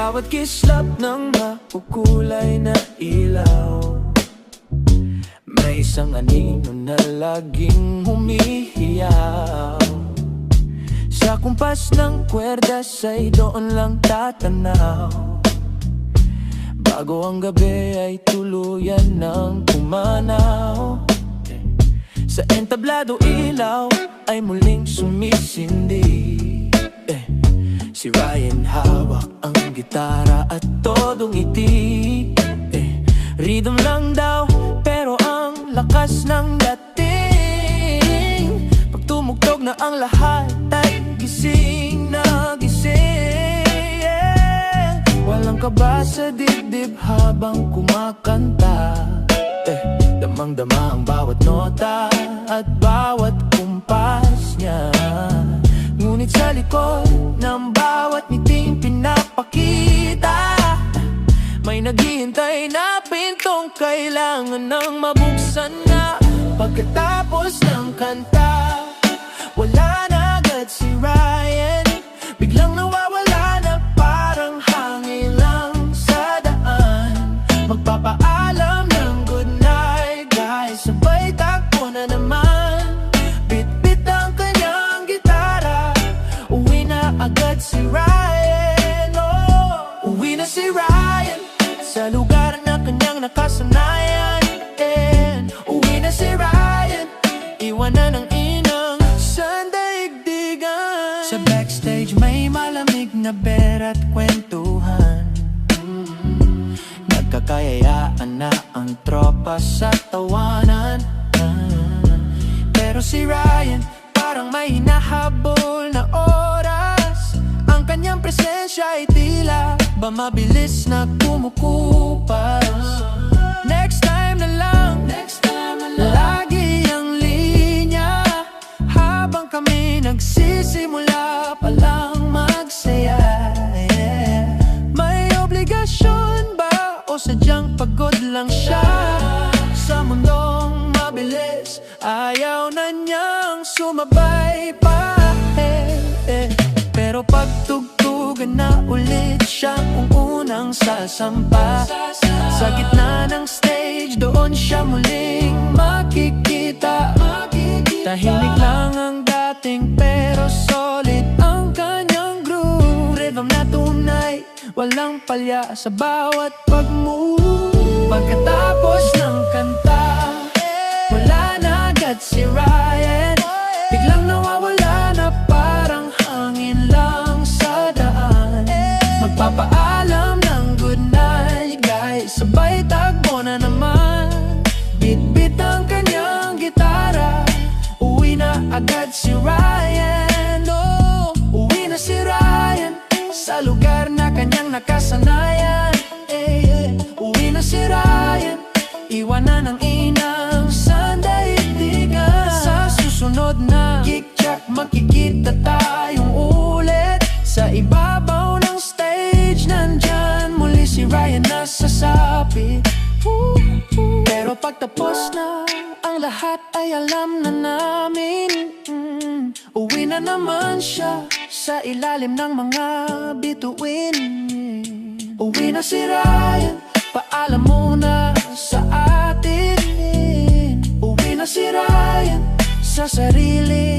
bawat kislap ng makukulay na ilaw, may isang anino na laging humihiyaw. Sa kumpas ng kwerdas ay doon lang tatanaw, bago ang gabi ay tuluyan ng pumanaw. Sa entablado ilaw ay muling sumisindi. Si Ryan hawak ang gitara at todong ngiti. Rhythm lang daw pero ang lakas ng dating. Pag tumugtog na ang lahat ay gising na gising. Walang kaba sa dibdib habang kumakanta. Damang-dama ang bawat nota at bawat kumpas niya. Ngunit sa likod ng bawat ngiting pinapakita, may naghihintay na pintong kailangan nang mabuksan na. Pagkatapos ng kanta, wala na agad si Ryan. Biglang nawawala na parang hangin lang sa daan. Magpapaalam ng good night, guys, sabay takbo na naman. Bit-bit ang kanyang gitara, uwi na agad si Ryan. Oh, uwi na si Ryan sa lugar na kanyang nakasanayan. Uwi na si Ryan, iwanan ng inang sandaigdigan. Sa backstage may malamig na beer at kwentuhan. Nagkakayayaan na ang tropa sa tawanan. Pero si Ryan parang may hinahabol na oras. Ang kanyang presensya ay tila ba mabilis na kumukupas. Next time na lang, lagi ang linya. Habang kami nagsisimula palang magsaya. May obligasyon ba o sadyang pagod lang siya? Sa mundong mabilis, ayaw na niyang sumabay pa. Pero pag tugtugan na ulit, siya ang unang sasampa. Sa gitna ng stage, doon siya muling makikita. Tahimik lang ang dating pero solid ang kanyang groove. Rhythm na tunay, walang palya sa bawat pag-move. Pagkatapos ng kanta, wala na agad si Ryan. Biglang nawawala na parang hangin lang sa daan. Magpapaalam ng good night, guys, sabay takbo na naman. Bit-bit ang kanyang gitara, uwi na agad si Ryan. Oh, uwi na si Ryan sa lugar na kanyang nakasanayan. Uwi na si Ryan, iwanan ang inang sandaigdigan. Sa susunod na kick-check, makikita tayong ulit. Sa ibabaw ng stage, nandyan muli si Ryan nasasapi. Pero pagtapos na ang lahat ay alam na namin. Uwi na naman siya sa ilalim ng mga bituin. Uwi na si Ryan, paalam muna sa atin. Uwi na si Ryan sa sarili